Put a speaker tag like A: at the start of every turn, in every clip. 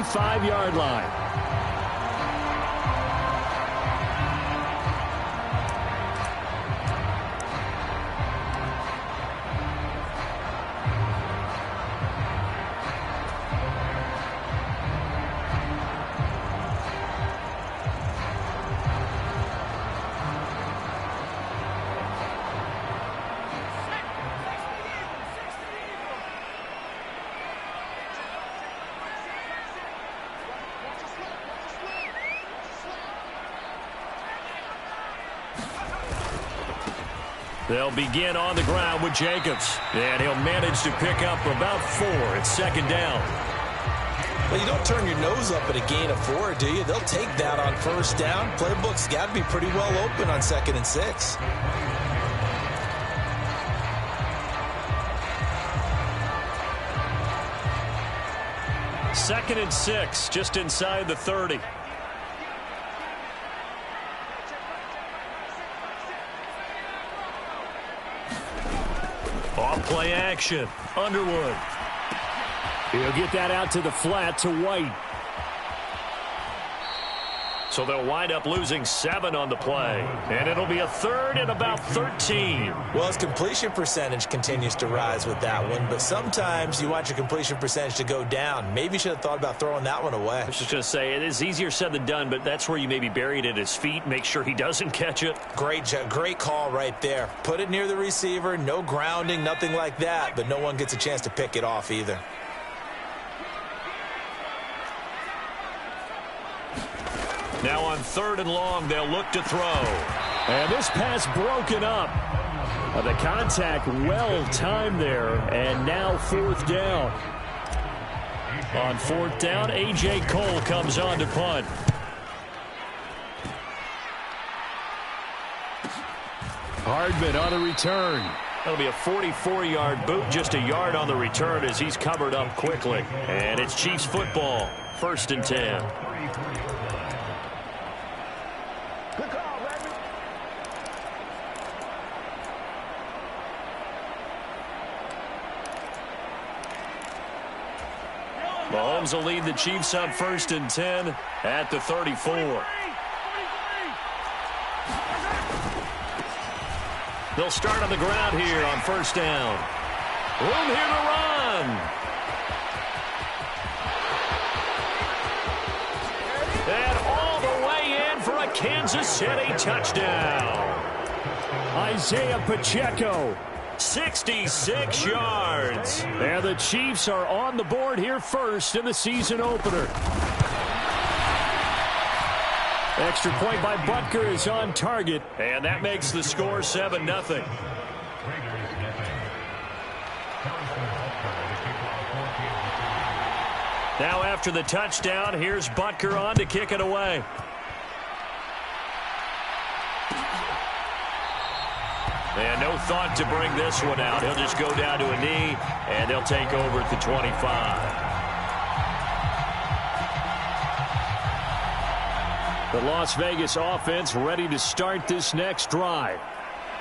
A: 25-yard line. They'll begin on the ground with Jacobs. And he'll manage to pick up about 4. It's second down.
B: Well, you don't turn your nose up at a gain of 4, do you? They'll take that on first down. Playbook's got to be pretty well open on 2nd and 6.
A: Second and 6, just inside the 30. Off-play action. Underwood. He'll get that out to the flat to White. So they'll wind up losing 7 on the play. And it'll be a 3rd and about 13.
B: Well, his completion percentage continues to rise with that one. But sometimes you want your completion percentage to go down. Maybe you should have thought about throwing that one away.
A: I was just going to say, it is easier said than done, but that's where you maybe bury it at his feet. Make sure he doesn't catch it.
B: Great call right there. Put it near the receiver. No grounding, nothing like that. But no one gets a chance to pick it off either.
A: Now on 3rd and long, they'll look to throw. And this pass broken up. The contact well timed there. And now 4th down. On 4th down, A.J. Cole comes on to punt. Hardman on the return. That'll be a 44-yard boot, just a yard on the return as he's covered up quickly. And it's Chiefs football, 1st and 10. Mahomes will lead the Chiefs up 1st and 10 at the 34. They'll start on the ground here on 1st down. Room here to run. And all the way in for a Kansas City touchdown. Isaiah Pacheco. 66 yards. And the Chiefs are on the board here first in the season opener. Extra point by Butker is on target. And that makes the score 7-0. Now after the touchdown, here's Butker on to kick it away. And no thought to bring this one out. He'll just go down to a knee, and they'll take over at the 25. The Las Vegas offense ready to start this next drive.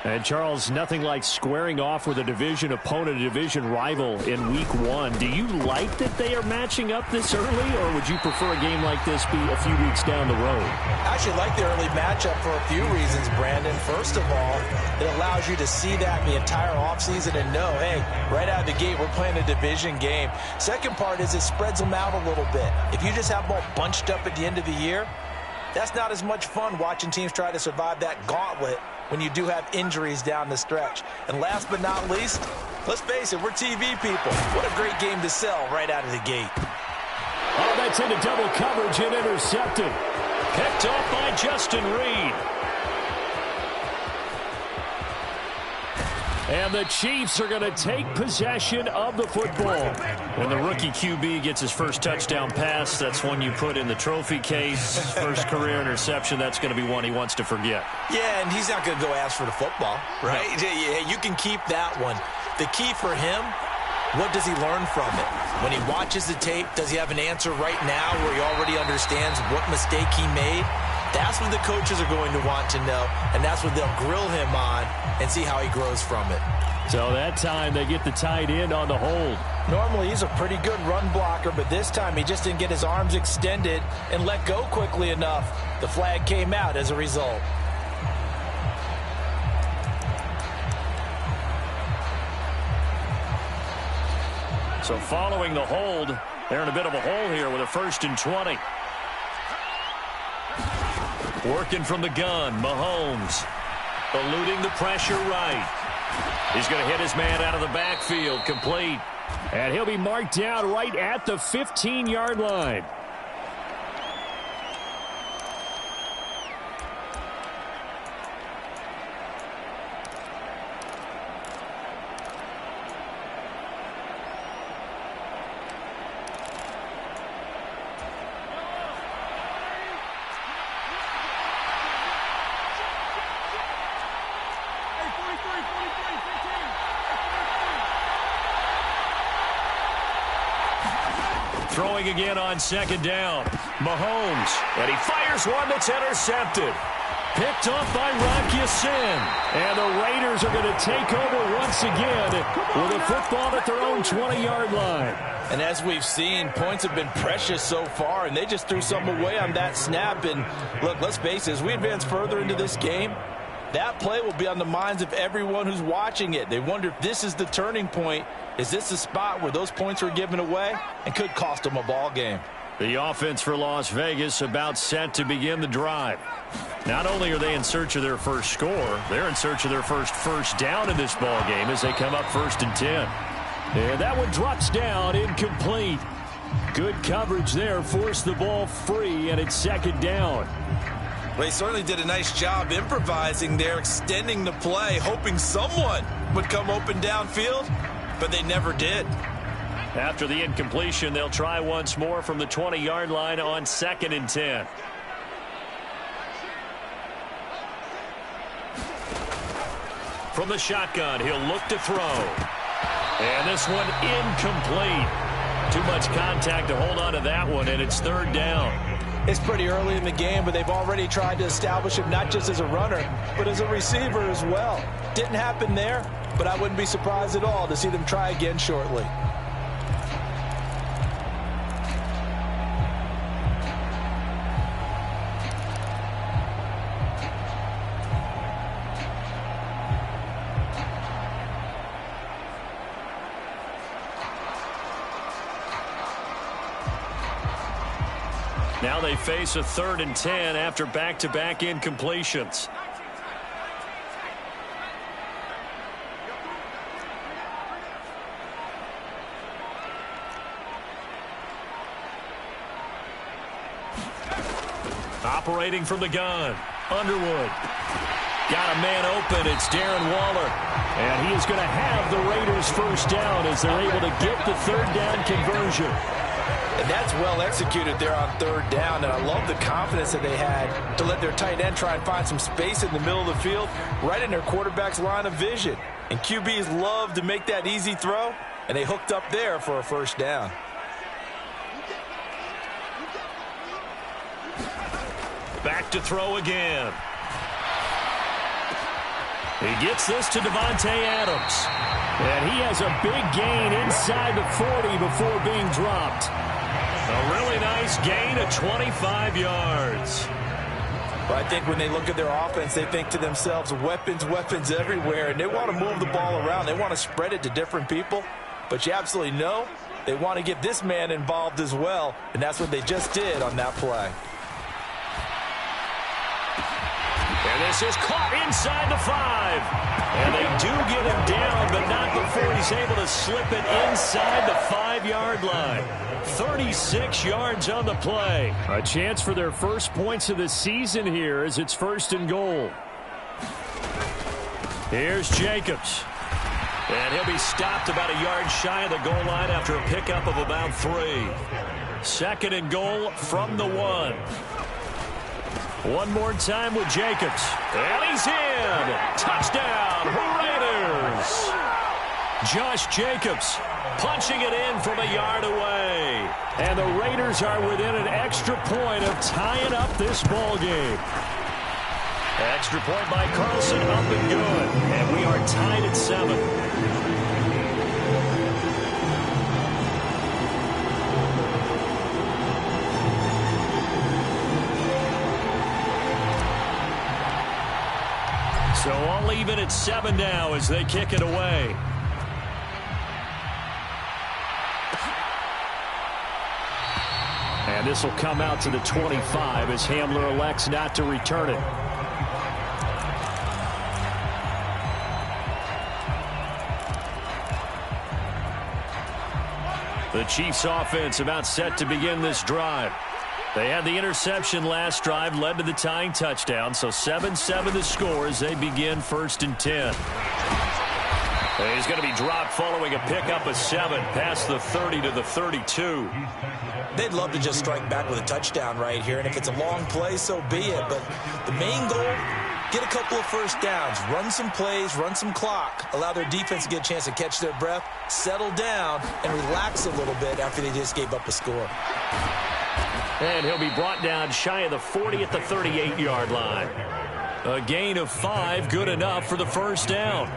A: And, Charles, nothing like squaring off with a division opponent, a division rival in Week 1. Do you like that they are matching up this early, or would you prefer a game like this be a few weeks down the road?
B: I actually like the early matchup for a few reasons, Brandon. First of all, it allows you to see that in the entire offseason and know, hey, right out of the gate, we're playing a division game. Second part is it spreads them out a little bit. If you just have them all bunched up at the end of the year, that's not as much fun watching teams try to survive that gauntlet when you do have injuries down the stretch. And last but not least, let's face it, we're TV people. What a great game to sell right out of the gate.
A: Oh, that's into double coverage and intercepted. Picked off by Justin Reed. And the Chiefs are going to take possession of the football. When the rookie QB gets his first touchdown pass, that's one you put in the trophy case. First career interception, that's going to be one he wants to forget.
B: Yeah, and he's not going to go ask for the football, right? No. Yeah, you can keep that one. The key for him, what does he learn from it? When he watches the tape, does he have an answer right now where he already understands what mistake he made? That's what the coaches are going to want to know, and that's what they'll grill him on and see how he grows from it.
A: So that time they get the tight end on the hold.
B: Normally he's a pretty good run blocker, but this time he just didn't get his arms extended and let go quickly enough. The flag came out as a result.
A: So following the hold, they're in a bit of a hole here with a 1st and 20. Working from the gun, Mahomes. Eluding the pressure right. He's going to hit his man out of the backfield, complete. And he'll be marked down right at the 15-yard line. Throwing again on 2nd down. Mahomes. And he fires one that's intercepted. Picked off by Rocky Sin. And the Raiders are going to take over once again with a football at their own 20-yard line.
B: And as we've seen, points have been precious so far, and they just threw some away on that snap. And look, let's face it, as we advance further into this game, that play will be on the minds of everyone who's watching it. They wonder if this is the turning point. Is this the spot where those points are given away and could cost them a ball game?
A: The offense for Las Vegas about set to begin the drive. Not only are they in search of their first score, they're in search of their first down in this ball game as they come up 1st and 10. And that one drops down, incomplete. Good coverage there, forced the ball free, and it's 2nd down.
B: Well, he certainly did a nice job improvising there, extending the play, hoping someone would come open downfield, but they never did.
A: After the incompletion, they'll try once more from the 20-yard line on 2nd and 10. From the shotgun, he'll look to throw. And this one incomplete. Too much contact to hold on to that one, and it's 3rd down.
B: It's pretty early in the game, but they've already tried to establish him not just as a runner, but as a receiver as well. Didn't happen there, but I wouldn't be surprised at all to see them try again shortly.
A: Now they face a 3rd and 10 after back-to-back incompletions. Operating from the gun, Underwood. Got a man open, it's Darren Waller. And he is going to have the Raiders' first down as they're able to get the 3rd down conversion.
B: And that's well executed there on 3rd down, and I love the confidence that they had to let their tight end try and find some space in the middle of the field, right in their quarterback's line of vision. And QBs love to make that easy throw, and they hooked up there for a 1st down.
A: Back to throw again. He gets this to Davante Adams. And he has a big gain inside the 40 before being dropped. A really nice gain of 25 yards.
B: But I think when they look at their offense, they think to themselves, weapons, weapons everywhere. And they want to move the ball around. They want to spread it to different people. But you absolutely know they want to get this man involved as well. And that's what they just did on that play.
A: And this is caught inside the 5. And they do get him down, but not before he's able to slip it inside the 5-yard line. 36 yards on the play. A chance for their first points of the season here as it's 1st and goal. Here's Jacobs. And he'll be stopped about a yard shy of the goal line after a pickup of about 3. 2nd and goal from the 1. One more time with Jacobs. And he's in. Touchdown, Raiders. Josh Jacobs punching it in from a yard away. And the Raiders are within an extra point of tying up this ball game. Extra point by Carlson, up and good. And we are tied at 7. So all even at 7 now as they kick it away. And this will come out to the 25 as Hamler elects not to return it. The Chiefs offense about set to begin this drive. They had the interception last drive, led to the tying touchdown, so 7-7 the score as they begin 1st and 10. He's going to be dropped following a pickup of 7 past the 30 to the 32.
B: They'd love to just strike back with a touchdown right here, and if it's a long play, so be it. But the main goal, get a couple of first downs, run some plays, run some clock, allow their defense to get a chance to catch their breath, settle down, and relax a little bit after they just gave up a score.
A: And he'll be brought down shy of the 40 at the 38-yard line. A gain of 5, good enough for the first down.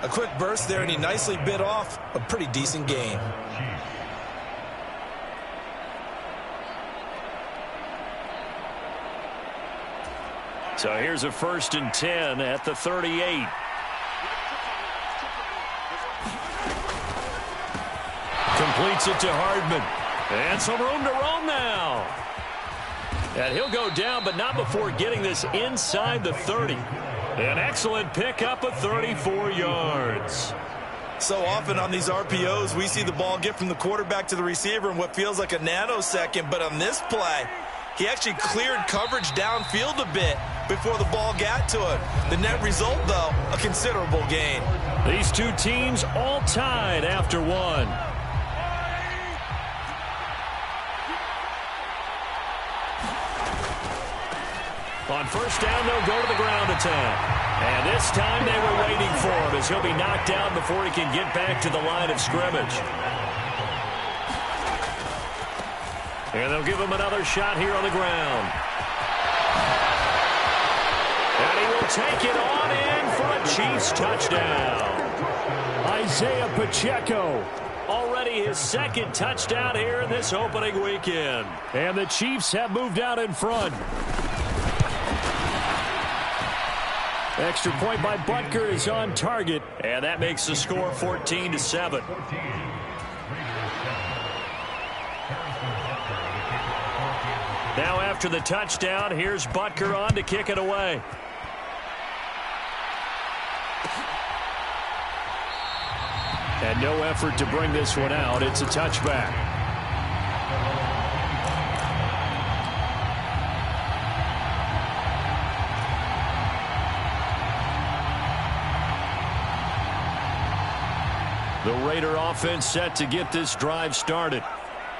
B: A quick burst there, and he nicely bit off a pretty decent gain.
A: So here's a 1st and 10 at the 38. Completes it to Hardman. And some room to roam now. And he'll go down, but not before getting this inside the 30. An excellent pickup of 34 yards.
B: So often on these RPOs, we see the ball get from the quarterback to the receiver in what feels like a nanosecond. But on this play, he actually cleared coverage downfield a bit before the ball got to him. The net result, though, a considerable gain.
A: These two teams all tied after 1. On first down, they'll go to the ground attack. And this time they were waiting for him as he'll be knocked down before he can get back to the line of scrimmage. And they'll give him another shot here on the ground. And he will take it on in for a Chiefs touchdown. Isaiah Pacheco. Already his 2nd touchdown here in this opening weekend. And the Chiefs have moved out in front. Extra point by Butker is on target, and that makes the score 14-7. Now after the touchdown, here's Butker on to kick it away. And no effort to bring this one out. It's a touchback. The Raider offense set to get this drive started.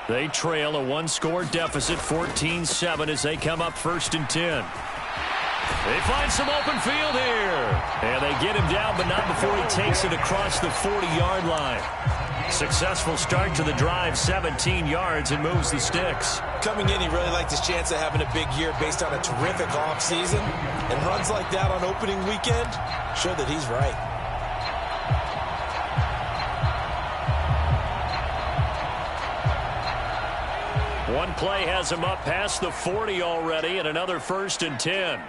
A: They trail a 1-score deficit, 14-7, as they come up 1st and 10. They find some open field here. And they get him down, but not before he takes it across the 40-yard line. Successful start to the drive, 17 yards, and moves the sticks.
B: Coming in, he really liked his chance of having a big year based on a terrific offseason. And runs like that on opening weekend show that he's right.
A: One play has him up past the 40 already, and another 1st and 10.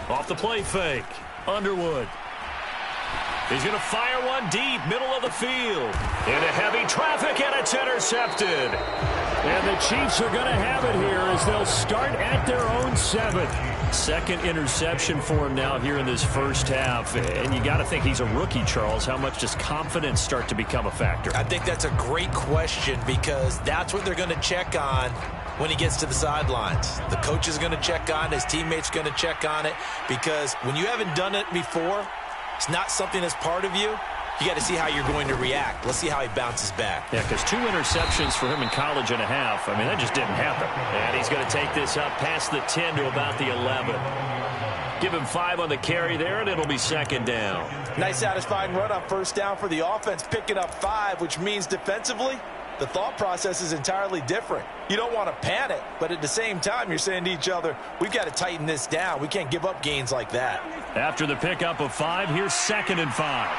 A: Off the play fake, Underwood. He's going to fire one deep, middle of the field. Into heavy traffic, and it's intercepted. And the Chiefs are going to have it here as they'll start at their own 7. 2nd interception for him now here in this first half. And you got to think he's a rookie, Charles. How much does confidence start to become a factor?
B: I think that's a great question because that's what they're going to check on when he gets to the sidelines. The coach is going to check on it. His teammates going to check on it because when you haven't done it before, it's not something that's part of you. You got to see how you're going to react. Let's see how he bounces back.
A: Yeah, because 2 interceptions for him in college and a half. I mean, that just didn't happen. And he's going to take this up past the 10 to about the 11. Give him 5 on the carry there, and it'll be 2nd down.
B: Nice satisfying run on first down for the offense, picking up 5, which means defensively, the thought process is entirely different. You don't want to panic, but at the same time, you're saying to each other, we've got to tighten this down. We can't give up gains like that.
A: After the pickup of 5, here's 2nd and 5.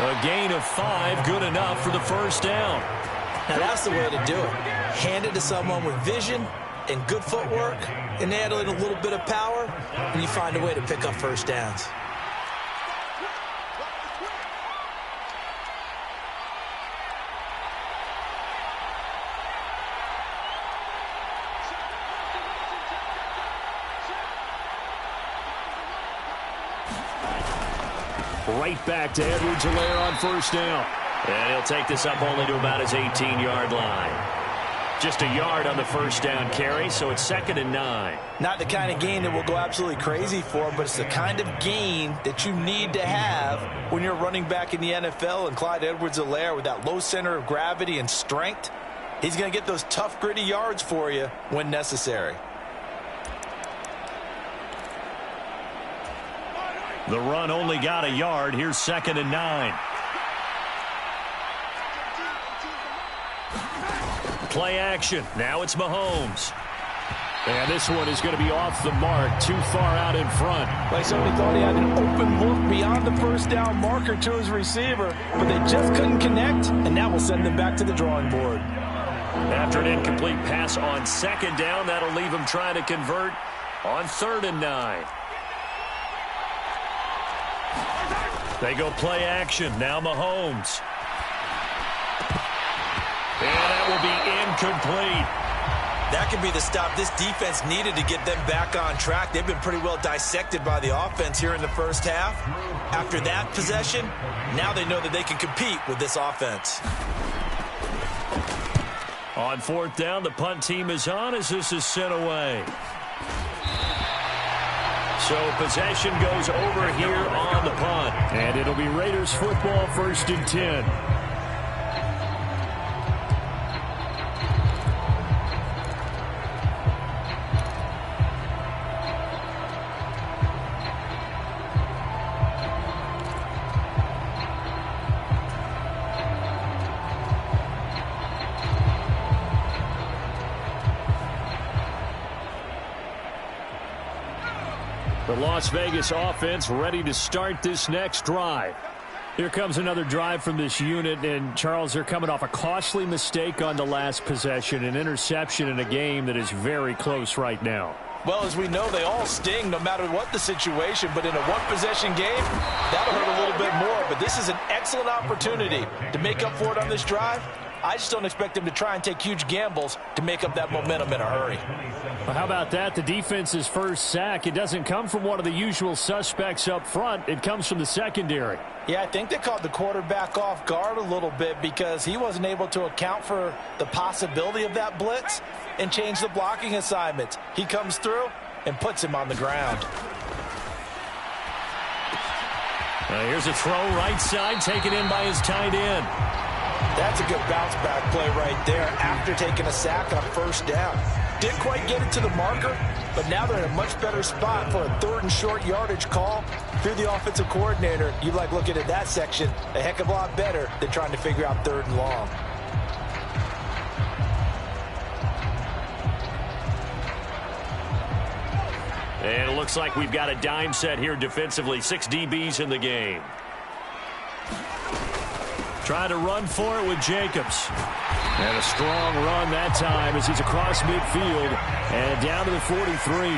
A: A gain of 5, good enough for the first down.
B: Now that's the way to do it. Hand it to someone with vision and good footwork, and add in a little bit of power, and you find a way to pick up first downs.
A: Right back to Edwards-Helaire on first down. And he'll take this up only to about his 18-yard line. Just a yard on the first down carry, so it's 2nd and 9.
B: Not the kind of gain that we'll go absolutely crazy for, but it's the kind of gain that you need to have when you're running back in the NFL. And Clyde Edwards-Helaire, with that low center of gravity and strength, he's going to get those tough, gritty yards for you when necessary.
A: The run only got a yard. Here's 2nd and 9. Play action. Now it's Mahomes. And this one is going to be off the mark, too far out in front.
B: Like somebody thought he had an open look beyond the first down marker to his receiver, but they just couldn't connect, and that will send them back to the drawing board.
A: After an incomplete pass on 2nd down, that'll leave him trying to convert on 3rd and 9. They go play action. Now Mahomes. And that will be incomplete.
B: That could be the stop this defense needed to get them back on track. They've been pretty well dissected by the offense here in the first half. After that possession, now they know that they can compete with this offense.
A: On 4th down, the punt team is on as this is sent away. So possession goes over here on the punt. And it'll be Raiders football, 1st and 10. The Las Vegas offense ready to start this next drive. Here comes another drive from this unit, and Charles, they're coming off a costly mistake on the last possession, an interception in a game that is very close right now.
B: Well, as we know, they all sting no matter what the situation, but in a one-possession game, that'll hurt a little bit more. But this is an excellent opportunity to make up for it on this drive. I just don't expect them to try and take huge gambles to make up that momentum in a hurry.
A: Well, how about that? The defense's first sack. It doesn't come from one of the usual suspects up front. It comes from the secondary.
B: Yeah, I think they caught the quarterback off guard a little bit because he wasn't able to account for the possibility of that blitz and change the blocking assignments. He comes through and puts him on the ground.
A: Here's a throw right side, taken in by his tight end.
B: That's a good bounce-back play right there after taking a sack on first down. Didn't quite get it to the marker, but now they're in a much better spot for a 3rd and short yardage call. If you're the offensive coordinator, you like looking at that section a heck of a lot better than trying to figure out 3rd and long.
A: And it looks like we've got a dime set here defensively. 6 DBs in the game. Try to run for it with Jacobs. And a strong run that time as he's across midfield and down to the 43.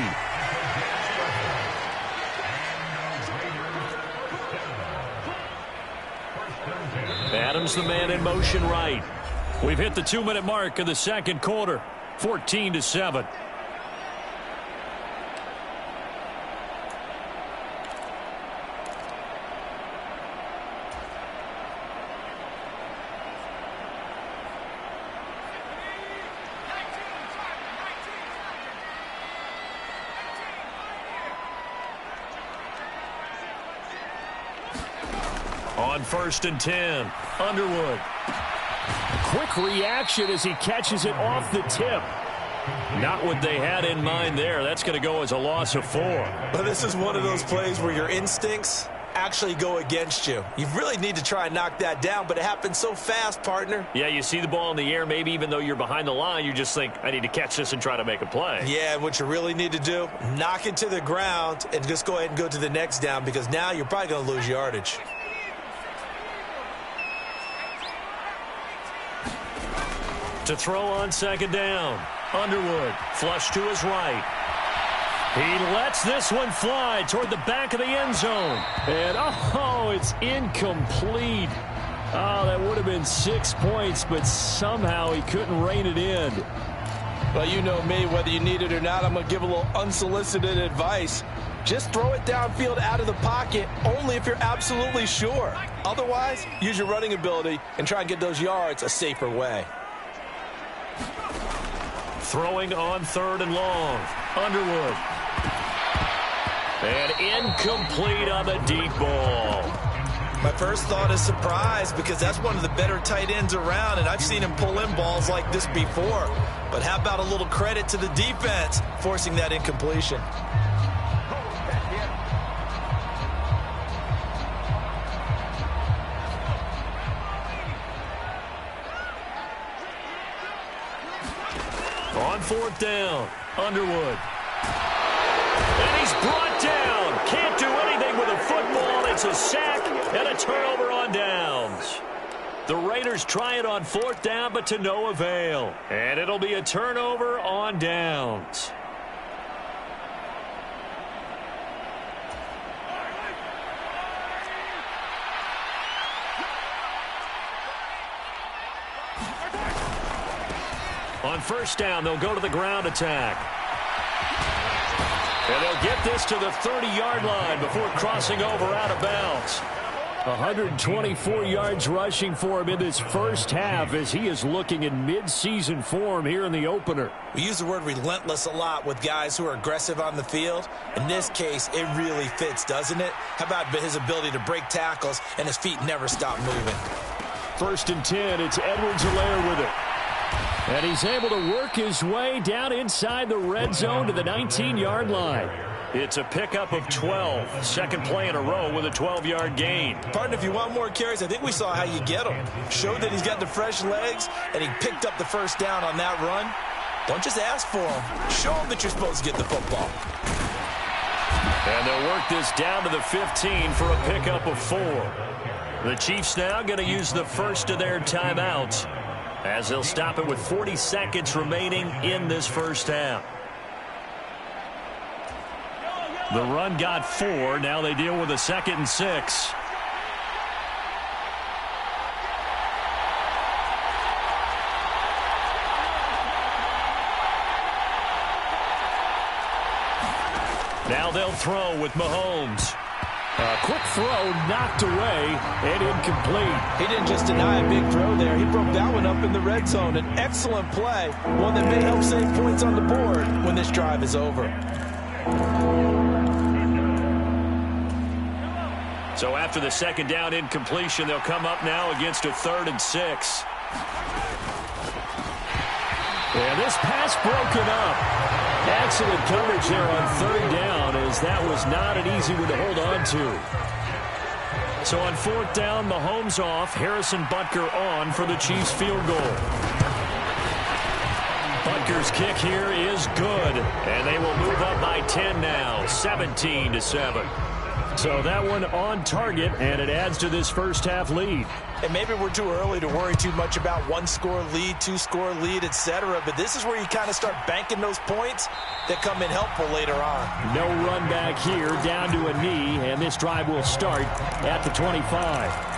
A: Adams the man in motion right. We've hit the 2-minute mark of the second quarter. 14-7. On 1st and 10, Underwood. Quick reaction as he catches it off the tip. Not what they had in mind there. That's going to go as a loss of 4.
B: But this is one of those plays where your instincts actually go against you. You really need to try and knock that down, but it happens so fast, partner.
A: Yeah, you see the ball in the air, maybe even though you're behind the line, you just think, I need to catch this and try to make a play.
B: Yeah, and what you really need to do, knock it to the ground and just go ahead and go to the next down, because now you're probably going to lose yardage.
A: To throw on second down, Underwood, flush to his right. He lets this one fly toward the back of the end zone. And, oh, it's incomplete. Oh, that would have been 6 points, but somehow he couldn't rein it in.
B: Well, you know me, whether you need it or not, I'm going to give a little unsolicited advice. Just throw it downfield out of the pocket, only if you're absolutely sure. Otherwise, use your running ability and try and get those yards a safer way.
A: Throwing on third and long, Underwood. And incomplete on the deep ball.
B: My first thought is surprise, because that's one of the better tight ends around, and I've seen him pull in balls like this before. But how about a little credit to the defense forcing that incompletion?
A: On fourth down, Underwood. And he's brought down. Can't do anything with a football. It's a sack and a turnover on downs. The Raiders try it on fourth down, but to no avail. And it'll be a turnover on downs. On first down, they'll go to the ground attack. And they'll get this to the 30-yard line before crossing over out of bounds. 124 yards rushing for him in this first half as he is looking in mid-season form here in the opener.
B: We use the word relentless a lot with guys who are aggressive on the field. In this case, it really fits, doesn't it? How about his ability to break tackles and his feet never stop moving?
A: 1st and 10, it's Edwards-Helaire with it. And he's able to work his way down inside the red zone to the 19-yard line. It's a pickup of 12. Second play in a row with a 12-yard gain.
B: Partner, if you want more carries, I think we saw how you get them. Showed that he's got the fresh legs, and he picked up the first down on that run. Don't just ask for them. Show them that you're supposed to get the football.
A: And they'll work this down to the 15 for a pickup of 4. The Chiefs now going to use the first of their timeouts, as they'll stop it with 40 seconds remaining in this first half. The run got 4. Now they deal with a 2nd and 6. Now they'll throw with Mahomes. A quick throw knocked away and incomplete.
B: He didn't just deny a big throw there. He broke that one up in the red zone. An excellent play, one that may help save points on the board when this drive is over.
A: So after the second down incompletion, they'll come up now against a 3rd and 6. And this pass broken up. Excellent coverage there on 3rd down, as that was not an easy one to hold on to. So on 4th down, Mahomes off, Harrison Butker on for the Chiefs field goal. Butker's kick here is good, and they will move up by 10 now, 17-7. So that one on target, and it adds to this first half lead.
B: And maybe we're too early to worry too much about 1-score lead, 2-score lead, etc. But this is where you kind of start banking those points that come in helpful later on.
A: No run back here, down to a knee, and this drive will start at the 25.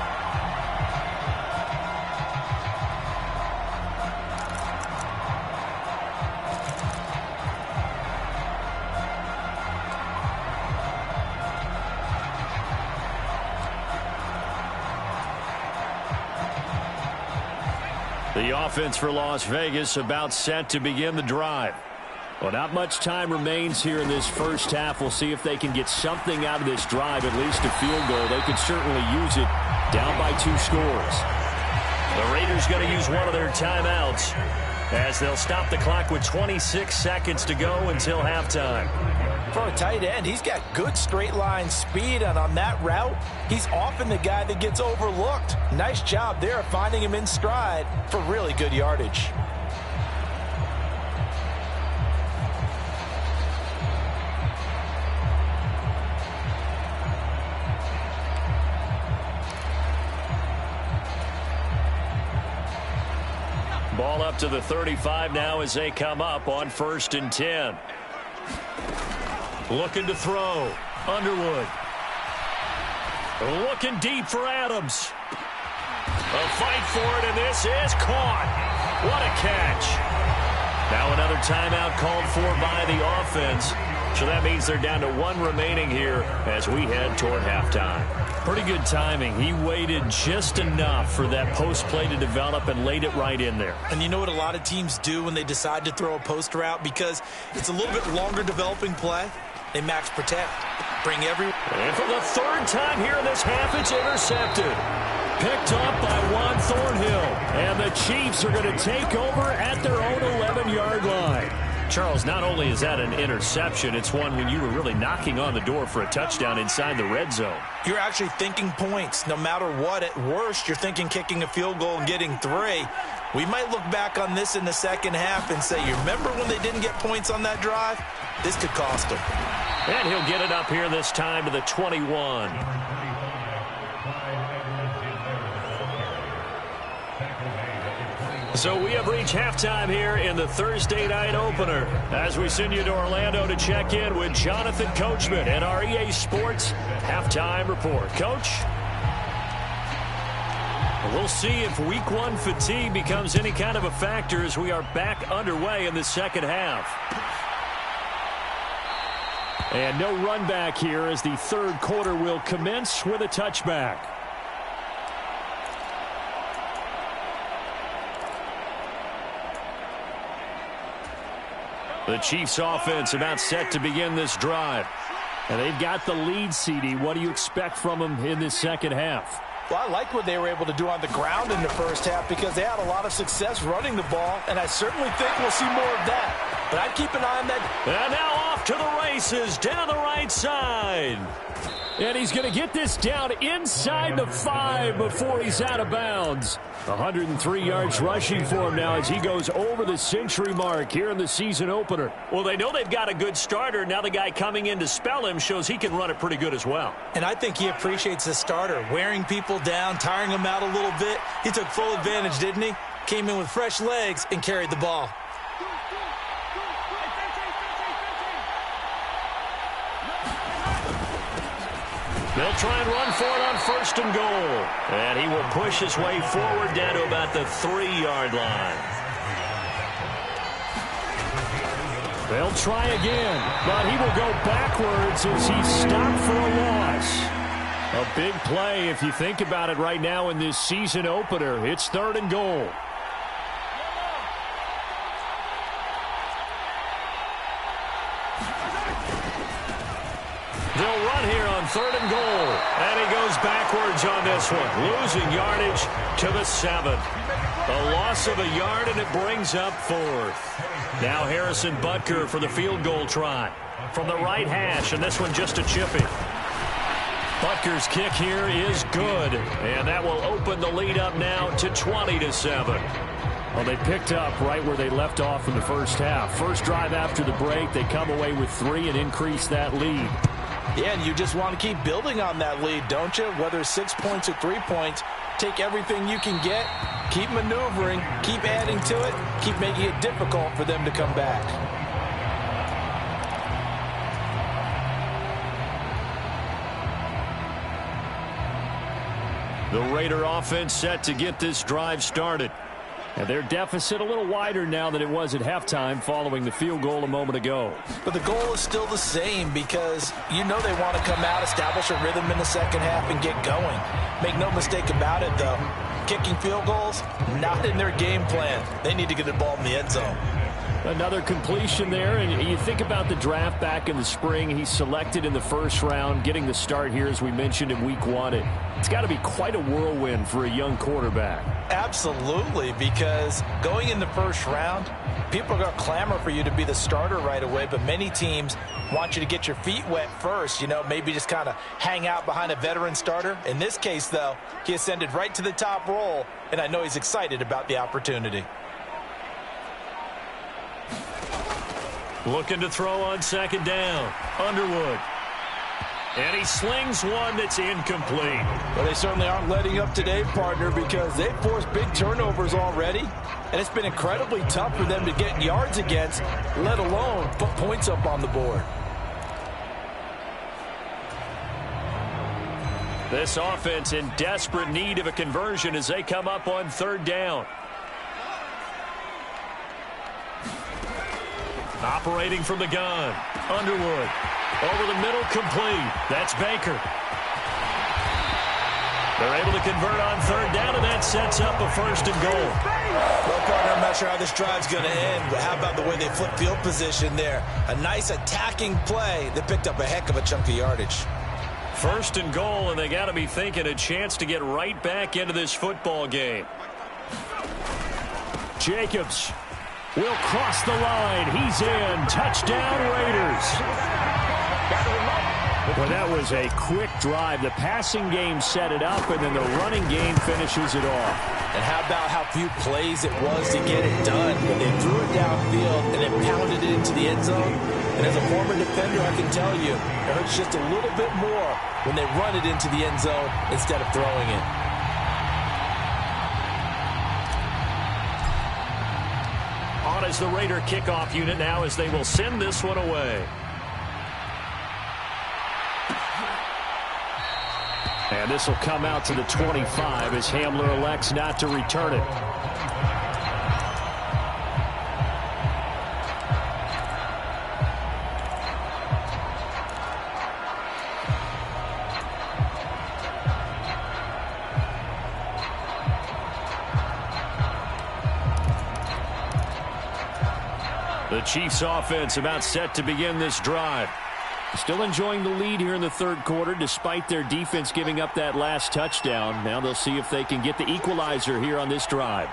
A: The offense for Las Vegas about set to begin the drive. Well, not much time remains here in this first half. We'll see if they can get something out of this drive, at least a field goal. They could certainly use it down by 2 scores. The Raiders going to use one of their timeouts as they'll stop the clock with 26 seconds to go until halftime.
B: For a tight end, he's got good straight line speed, and on that route, he's often the guy that gets overlooked. Nice job there finding him in stride for really good yardage.
A: Ball up to the 35 now as they come up on 1st and 10. Looking to throw. Underwood. Looking deep for Adams. A fight for it, and this is caught. What a catch. Now another timeout called for by the offense. So that means they're down to 1 remaining here as we head toward halftime. Pretty good timing. He waited just enough for that post play to develop and laid it right in there.
B: And you know what a lot of teams do when they decide to throw a post route? Because it's a little bit longer developing play. They max protect. Bring everyone.
A: And for the 3rd time here in this half, it's intercepted. Picked up by Juan Thornhill. And the Chiefs are going to take over at their own 11-yard line. Charles, not only is that an interception, it's one when you were really knocking on the door for a touchdown inside the red zone.
B: You're actually thinking points. No matter what, at worst, you're thinking kicking a field goal and getting 3. We might look back on this in the second half and say, you remember when they didn't get points on that drive? This could cost them.
A: And he'll get it up here this time to the 21. So we have reached halftime here in the Thursday night opener as we send you to Orlando to check in with Jonathan Coachman at our EA Sports Halftime Report. Coach? We'll see if Week 1 fatigue becomes any kind of a factor as we are back underway in the second half. And no run back here as the 3rd quarter will commence with a touchback. The Chiefs offense about set to begin this drive. And they've got the lead, CD. What do you expect from them in this second half?
B: Well, I like what they were able to do on the ground in the first half because they had a lot of success running the ball, and I certainly think we'll see more of that. But I'd keep an eye on that.
A: And now off to the races down the right side. And he's going to get this down inside the 5 before he's out of bounds. 103 yards rushing for him now as he goes over the century mark here in the season opener. Well, they know they've got a good starter. Now the guy coming in to spell him shows he can run it pretty good as well.
B: And I think he appreciates the starter, wearing people down, tiring them out a little bit. He took full advantage, didn't he? Came in with fresh legs and carried the ball.
A: They'll try and run for it on 1st and goal. And he will push his way forward down to about the 3-yard line. They'll try again, but he will go backwards as he's stopped for a loss. A big play if you think about it right now in this season opener. It's 3rd and goal. They'll run here on 3rd and goal. And he goes backwards on this one, losing yardage to the 7. A loss of a yard, and it brings up 4th. Now Harrison Butker for the field goal try from the right hash, and this one just a chippy. Butker's kick here is good, and that will open the lead up now to 20-7. Well, they picked up right where they left off in the first half. First drive after the break, they come away with 3 and increase that lead.
B: Yeah, and you just want to keep building on that lead, don't you? Whether 6 points or 3 points, take everything you can get, keep maneuvering, keep adding to it, keep making it difficult for them to come back.
A: The Raider offense set to get this drive started. And their deficit a little wider now than it was at halftime following the field goal a moment ago.
B: But the goal is still the same because you know they want to come out, establish a rhythm in the second half, and get going. Make no mistake about it, though. Kicking field goals, not in their game plan. They need to get the ball in the end zone.
A: Another completion there, and you think about the draft back in the spring. He's selected in the first round, getting the start here, as we mentioned, in week 1. It's got to be quite a whirlwind for a young quarterback.
B: Absolutely, because going in the first round, people are going to clamor for you to be the starter right away, but many teams want you to get your feet wet first, maybe just kind of hang out behind a veteran starter. In this case, though, he ascended right to the top role, and I know he's excited about the opportunity.
A: Looking to throw on second down. Underwood. And he slings one that's incomplete.
B: Well, they certainly aren't letting up today, partner, because they've forced big turnovers already. And it's been incredibly tough for them to get yards against, let alone put points up on the board.
A: This offense in desperate need of a conversion as they come up on third down. Operating from the gun. Underwood. Over the middle, complete. That's Baker. They're able to convert on third down, and that sets up a first and goal.
B: Well, partner, I'm not sure how this drive's going to end, but how about the way they flip field position there? A nice attacking play that picked up a heck of a chunk of yardage.
A: First and goal, and they got to be thinking a chance to get right back into this football game. Jacobs will cross the line. He's in. Touchdown, Raiders. Well, that was a quick drive. The passing game set it up, and then the running game finishes it off.
B: And how about how few plays it was to get it done? When they threw it downfield and then pounded it into the end zone. And as a former defender, I can tell you, it hurts just a little bit more when they run it into the end zone instead of throwing it.
A: On as the Raider kickoff unit now as they will send this one away. And this will come out to the 25 as Hamler elects not to return it. The Chiefs offense about set to begin this drive. Still enjoying the lead here in the third quarter despite their defense giving up that last touchdown. Now they'll see if they can get the equalizer here on this drive.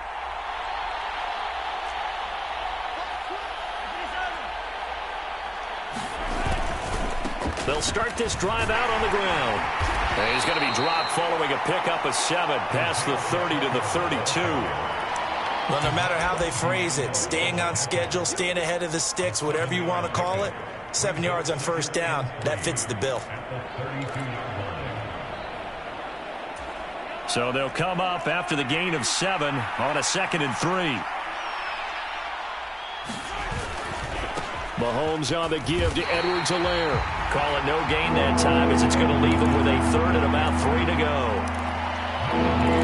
A: They'll start this drive out on the ground. And he's going to be dropped following a pickup of 7 past the 30 to the 32.
B: Well, no matter how they phrase it, staying on schedule, staying ahead of the sticks, whatever you want to call it, 7 yards on first down, that fits the bill.
A: So they'll come up after the gain of 7 on a 2nd and 3. Mahomes on the give to Edwards-Helaire. Call it no gain that time as it's going to leave him with a 3rd and about 3 to go.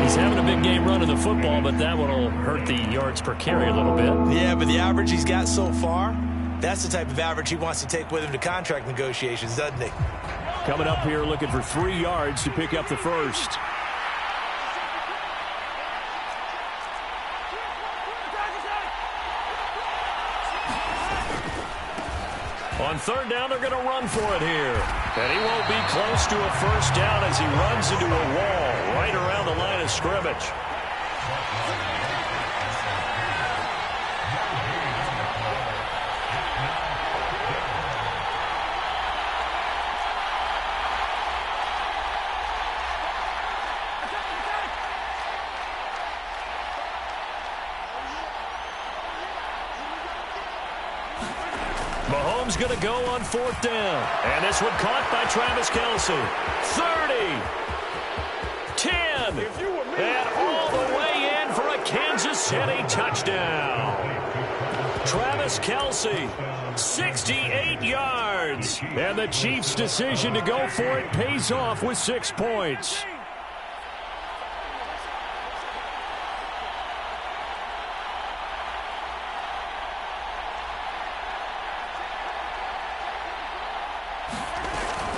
A: He's having a big game running the football, but that one will hurt the yards per carry a little bit.
B: Yeah, but the average he's got so far, that's the type of average he wants to take with him to contract negotiations, doesn't he?
A: Coming up here looking for 3 yards to pick up the first. On third down, they're going to run for it here. And he won't be close to a first down as he runs into a wall right around the line of scrimmage. Mahomes going to go on 4th down. And this one caught by Travis Kelce. 30. 10. And all the way in for a Kansas City touchdown. Travis Kelce, 68 yards. And the Chiefs' decision to go for it pays off with 6 points.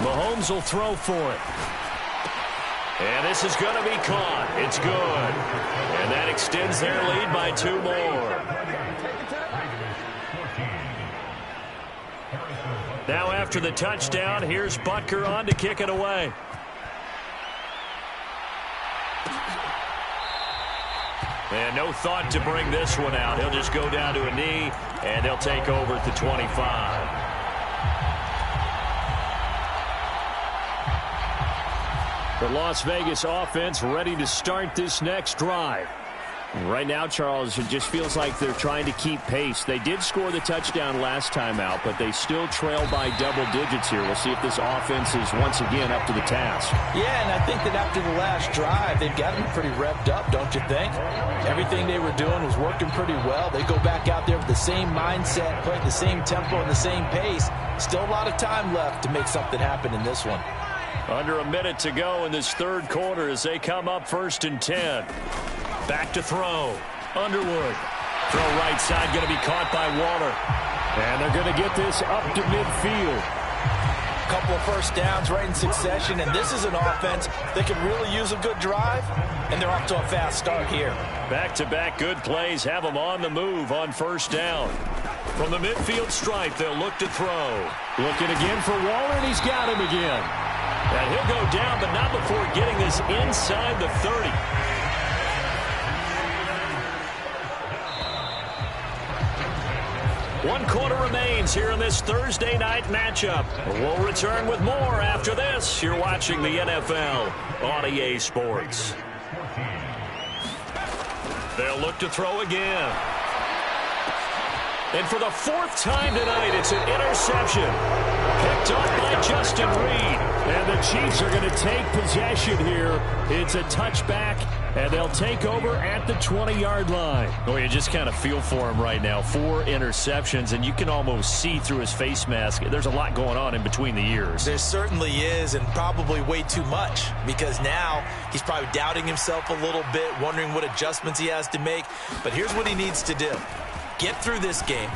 A: Mahomes will throw for it. And this is going to be caught. It's good. And that extends their lead by 2 more. Now after the touchdown, here's Butker on to kick it away. And no thought to bring this one out. He'll just go down to a knee, and they'll take over at the 25. The Las Vegas offense ready to start this next drive. Right now, Charles, it just feels like they're trying to keep pace. They did score the touchdown last time out, but they still trail by double digits here. We'll see if this offense is once again up to the task.
B: Yeah, and I think that after the last drive, they've got them pretty revved up, don't you think? Everything they were doing was working pretty well. They go back out there with the same mindset, playing the same tempo and the same pace. Still a lot of time left to make something happen in this one.
A: Under a minute to go in this third quarter as they come up 1st and 10. Back to throw. Underwood. Throw right side, going to be caught by Waller. And they're going to get this up to midfield.
B: A couple of first downs right in succession, and this is an offense that can really use a good drive, and they're off to a fast start here.
A: Back-to-back good plays have them on the move on 1st down. From the midfield stripe, they'll look to throw. Looking again for Waller, and he's got him again. And he'll go down, but not before getting this inside the 30. One quarter remains here in this Thursday night matchup. We'll return with more after this. You're watching the NFL on EA Sports. They'll look to throw again. And for the 4th time tonight, it's an interception. Picked up by Justin Reed. And the Chiefs are going to take possession here. It's a touchback, and they'll take over at the 20-yard line. Oh, you just kind of feel for him right now. 4 interceptions, and you can almost see through his face mask. There's a lot going on in between the ears.
B: There certainly is, and probably way too much, because now he's probably doubting himself a little bit, wondering what adjustments he has to make. But here's what he needs to do. Get through this game,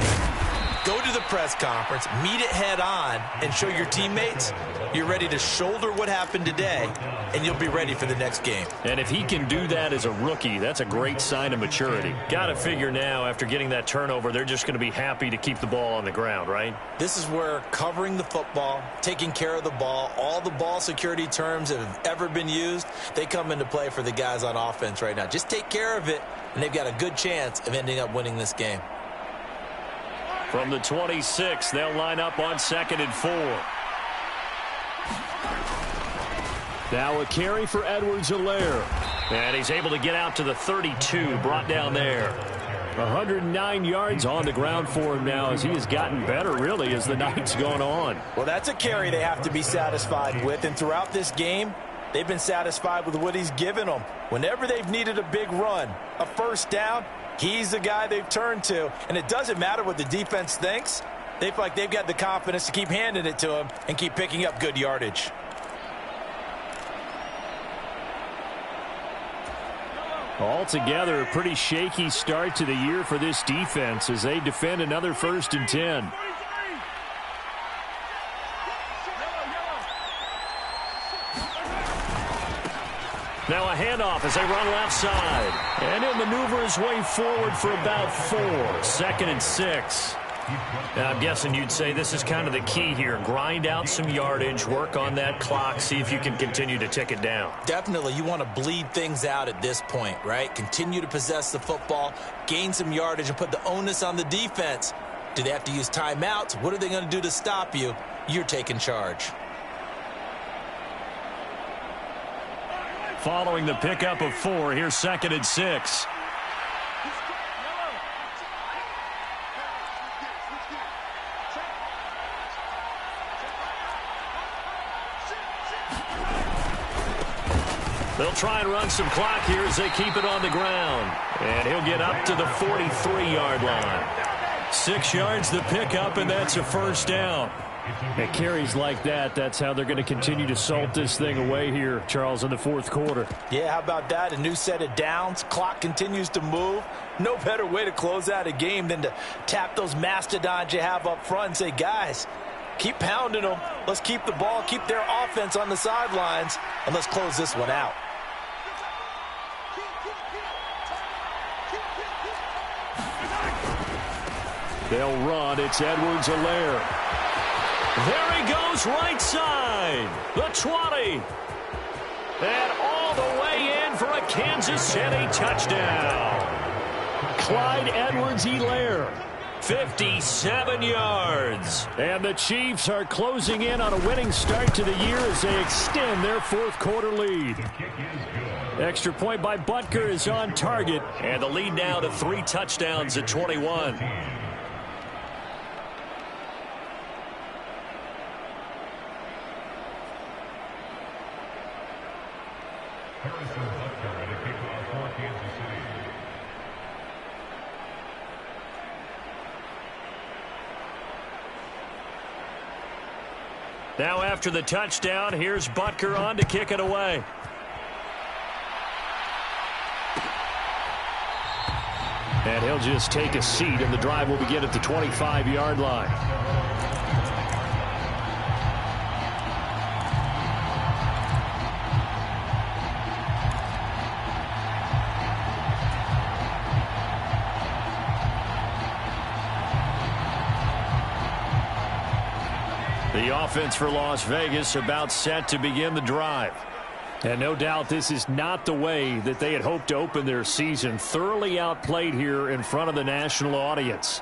B: go to the press conference, meet it head on, and show your teammates you're ready to shoulder what happened today, and you'll be ready for the next game.
A: And if he can do that as a rookie, that's a great sign of maturity. Got to figure now, after getting that turnover, they're just going to be happy to keep the ball on the ground, right?
B: This is where covering the football, taking care of the ball, all the ball security terms that have ever been used, they come into play for the guys on offense right now. Just take care of it, and they've got a good chance of ending up winning this game.
A: From the 26, they'll line up on 2nd and 4. Now a carry for Edwards-Helaire. And he's able to get out to the 32, brought down there. 109 yards on the ground for him now as he has gotten better, really, as the night's gone on.
B: Well, that's a carry they have to be satisfied with. And throughout this game, they've been satisfied with what he's given them. Whenever they've needed a big run, a first down, he's the guy they've turned to. And it doesn't matter what the defense thinks. They feel like they've got the confidence to keep handing it to him and keep picking up good yardage.
A: Altogether, a pretty shaky start to the year for this defense as they defend another 1st and 10. Now a handoff as they run left side. And he'll maneuver his way forward for about 4. 2nd and 6. Now, I'm guessing you'd say this is kind of the key here. Grind out some yardage, work on that clock, see if you can continue to tick it down.
B: Definitely. You want to bleed things out at this point, right? Continue to possess the football, gain some yardage, and put the onus on the defense. Do they have to use timeouts? What are they going to do to stop you? You're taking charge.
A: Following the pickup of 4, here's 2nd and 6. They'll try and run some clock here as they keep it on the ground. And he'll get up to the 43-yard line. 6 yards the pickup, and that's a first down. At carries like that, that's how they're going to continue to salt this thing away here, Charles, in the 4th quarter.
B: Yeah, how about that? A new set of downs. Clock continues to move. No better way to close out a game than to tap those mastodons you have up front and say, guys, keep pounding them. Let's keep the ball, keep their offense on the sidelines, and let's close this one out.
A: They'll run. It's Edwards-Helaire. There he goes right side. The 20. And all the way in for a Kansas City touchdown. Clyde Edwards-Helaire, 57 yards. And the Chiefs are closing in on a winning start to the year as they extend their fourth quarter lead. Extra point by Butker is on target. And the lead now to 3 touchdowns at 21. Now after the touchdown, here's Butker on to kick it away. And he'll just take a seat, and the drive will begin at the 25-yard line. The offense for Las Vegas about set to begin the drive. And no doubt this is not the way that they had hoped to open their season. Thoroughly outplayed here in front of the national audience.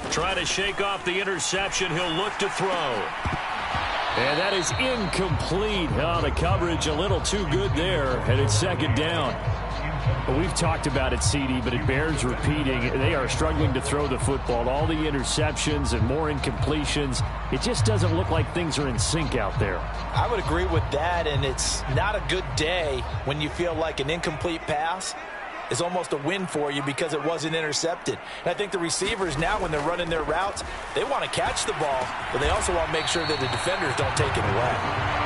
A: Trying to shake off the interception. He'll look to throw. And that is incomplete. Oh, the coverage a little too good there. And it's second down. We've talked about it, CD, but it bears repeating. They are struggling to throw the football. All the interceptions and more incompletions. It just doesn't look like things are in sync out there.
B: I would agree with that, and it's not a good day when you feel like an incomplete pass is almost a win for you because it wasn't intercepted. And I think the receivers now, when they're running their routes, they want to catch the ball, but they also want to make sure that the defenders don't take it away.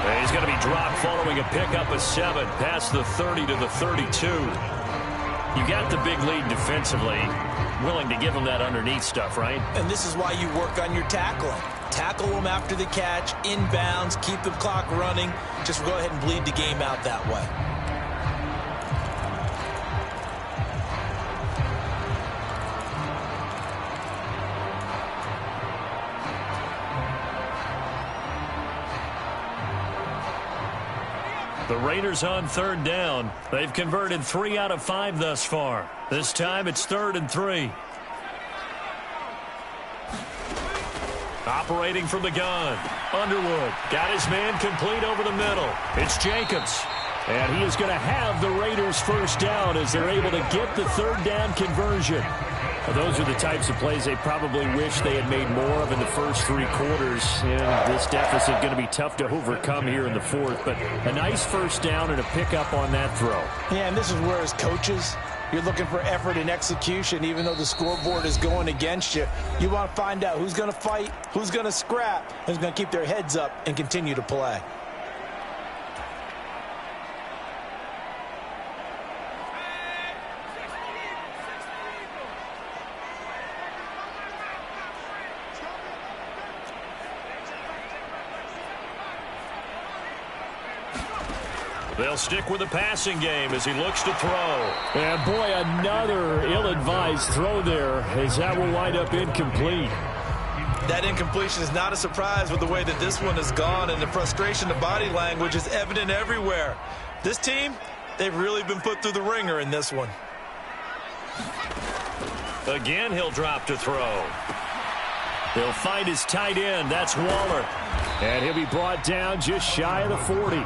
A: And he's going to be dropped following a pickup of 7 past the 30 to the 32. You got the big lead defensively, willing to give them that underneath stuff, right?
B: And this is why you work on your tackling. Tackle them after the catch, inbounds, keep the clock running. Just go ahead and bleed the game out that way.
A: The Raiders on third down. They've converted 3 out of 5 thus far. This time it's 3rd and 3. Operating from the gun. Underwood got his man complete over the middle. It's Jacobs. And he is going to have the Raiders first down as they're able to get the third down conversion. Those are the types of plays they probably wish they had made more of in the first 3 quarters. And this deficit going to be tough to overcome here in the fourth. But a nice first down and a pickup on that throw.
B: Yeah, and this is where as coaches, you're looking for effort and execution. Even though the scoreboard is going against you, you want to find out who's going to fight, who's going to scrap, who's going to keep their heads up and continue to play.
A: They'll stick with the passing game as he looks to throw. And boy, another ill-advised throw there as that will wind up incomplete.
B: That incompletion is not a surprise with the way that this one has gone, and the frustration, the body language is evident everywhere. This team, they've really been put through the ringer in this one.
A: Again, he'll drop to throw. He'll find his tight end. That's Waller. And he'll be brought down just shy of the 40.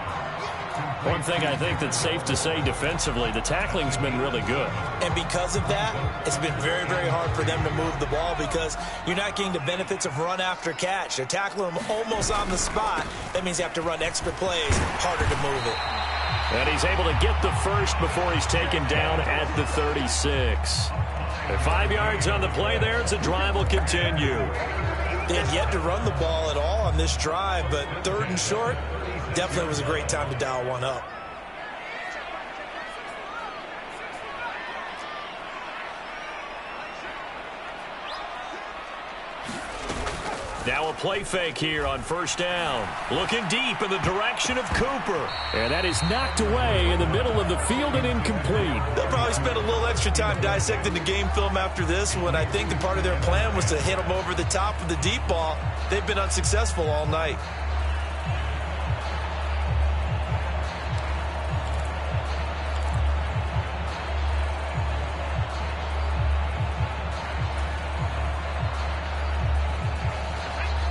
A: One thing I think that's safe to say defensively, the tackling's been really good.
B: And because of that, it's been very, very hard for them to move the ball because you're not getting the benefits of run after catch. They're tackling them almost on the spot. That means you have to run extra plays, harder to move it.
A: And he's able to get the first before he's taken down at the 36. And 5 yards on the play there as the drive will continue.
B: They had yet to run the ball at all on this drive, but 3rd and short, definitely was a great time to dial one up.
A: Now a play fake here on first down. Looking deep in the direction of Cooper. And that is knocked away in the middle of the field and incomplete.
B: They'll probably spend a little extra time dissecting the game film after this one. I think the part of their plan was to hit them over the top of the deep ball. They've been unsuccessful all night.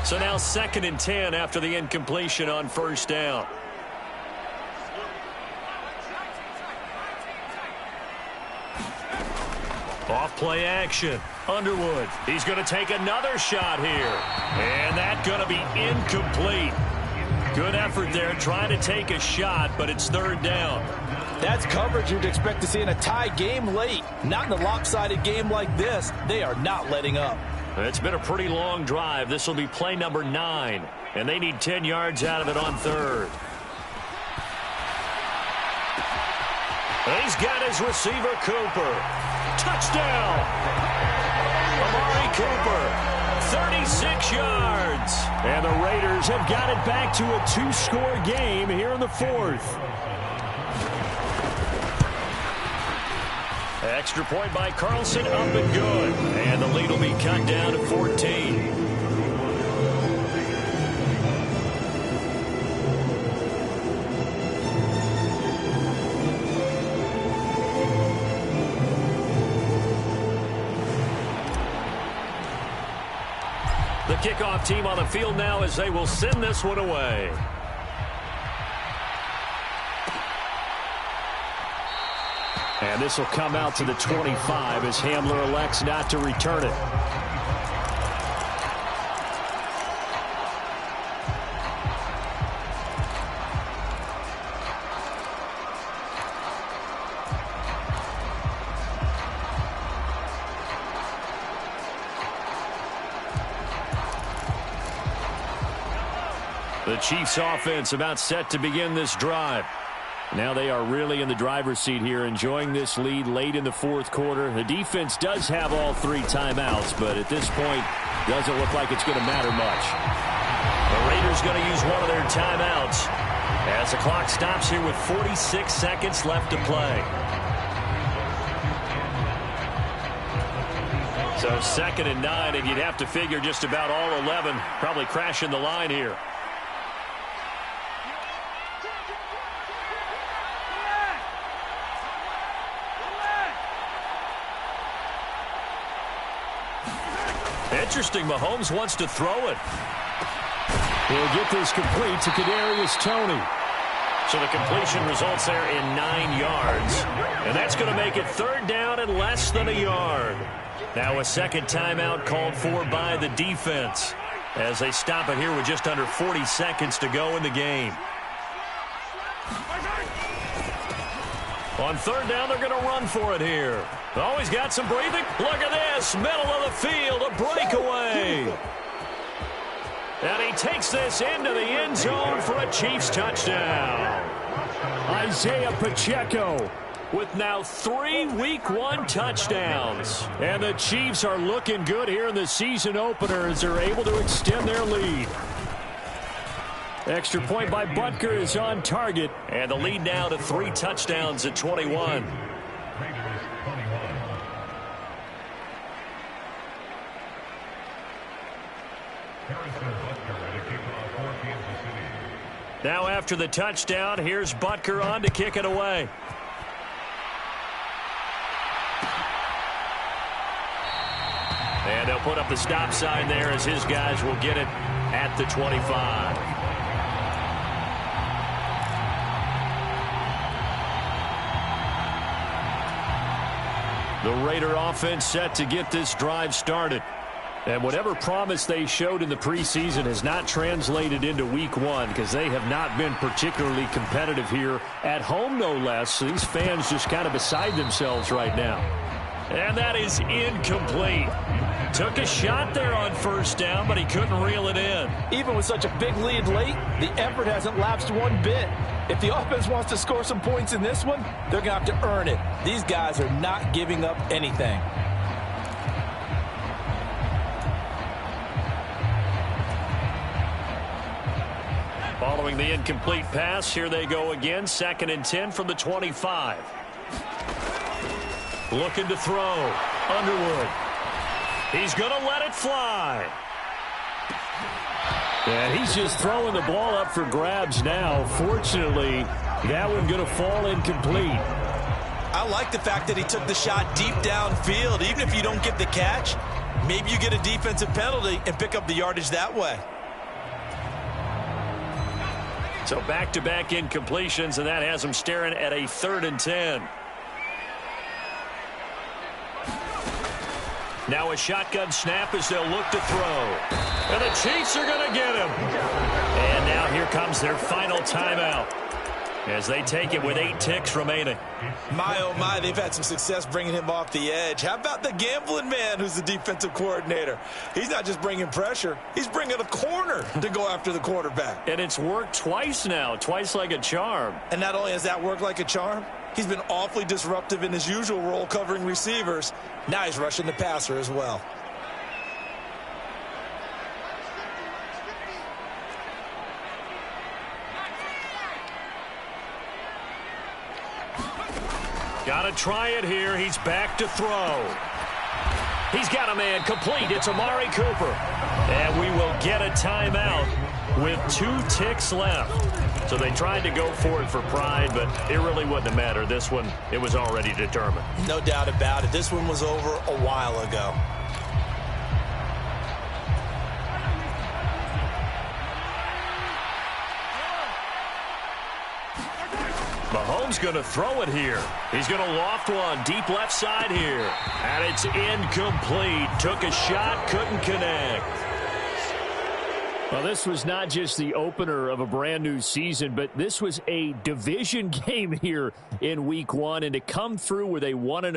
A: So now 2nd and 10 after the incompletion on first down. Off play action. Underwood. He's going to take another shot here. And that's going to be incomplete. Good effort there trying to take a shot, but it's 3rd down.
B: That's coverage you'd expect to see in a tie game late. Not in a lopsided game like this. They are not letting up.
A: It's been a pretty long drive. This will be play number 9, and they need 10 yards out of it on 3rd. He's got his receiver, Cooper. Touchdown! Amari Cooper, 36 yards. And the Raiders have got it back to a 2-score game here in the 4th. Extra point by Carlson, up and good. And the lead will be cut down to 14. The kickoff team on the field now as they will send this one away. And this will come out to the 25 as Hamler elects not to return it. The Chiefs offense about set to begin this drive. Now they are really in the driver's seat here, enjoying this lead late in the 4th quarter. The defense does have all 3 timeouts, but at this point, doesn't look like it's going to matter much. The Raiders going to use one of their timeouts as the clock stops here with 46 seconds left to play. So 2nd and 9, and you'd have to figure just about all 11 probably crashing the line here. Interesting, Mahomes wants to throw it. He'll get this complete to Kadarius Toney. So the completion results there in 9 yards. And that's going to make it 3rd down and less than a yard. Now a second timeout called for by the defense as they stop it here with just under 40 seconds to go in the game. On 3rd down, they're going to run for it here. Oh, he's got some breathing. Look at this. Middle of the field, a breakaway. And he takes this into the end zone for a Chiefs touchdown. Isaiah Pacheco with now 3 Week 1 touchdowns. And the Chiefs are looking good here in the season opener as they're able to extend their lead. Extra point by Butker is on target. And the lead now to 3 touchdowns at 21. Now after the touchdown, here's Butker on to kick it away. And they'll put up the stop sign there as his guys will get it at the 25. The Raider offense set to get this drive started. And whatever promise they showed in the preseason has not translated into Week 1 because they have not been particularly competitive here at home, no less. So these fans just kind of beside themselves right now. And that is incomplete. Took a shot there on 1st down, but he couldn't reel it in.
B: Even with such a big lead late, the effort hasn't lapsed one bit. If the offense wants to score some points in this one, they're going to have to earn it. These guys are not giving up anything.
A: Following the incomplete pass, here they go again. 2nd and 10 from the 25. Looking to throw. Underwood. He's going to let it fly. And he's just throwing the ball up for grabs now. Fortunately, that one going to fall incomplete.
B: I like the fact that he took the shot deep downfield. Even if you don't get the catch, maybe you get a defensive penalty and pick up the yardage that way.
A: So back-to-back incompletions, and that has him staring at a 3rd and 10. Now a shotgun snap as they'll look to throw. And the Chiefs are going to get him. And now here comes their final timeout as they take it with 8 ticks remaining.
B: My, oh my, they've had some success bringing him off the edge. How about the gambling man who's the defensive coordinator? He's not just bringing pressure. He's bringing a corner to go after the quarterback.
A: And it's worked twice now, twice like a charm.
B: And not only has that worked like a charm, he's been awfully disruptive in his usual role covering receivers. Now he's rushing the passer as well.
A: Got to try it here. He's back to throw. He's got a man complete. It's Amari Cooper. And we will get a timeout with 2 ticks left. So they tried to go for it for pride, but it really wouldn't have mattered. This one, it was already determined.
B: No doubt about it. This one was over a while ago.
A: Mahomes going to throw it here. He's going to loft one deep left side here. And it's incomplete. Took a shot, couldn't connect. Well, this was not just the opener of a brand new season, but this was a division game here in week 1. And to come through with a 1-0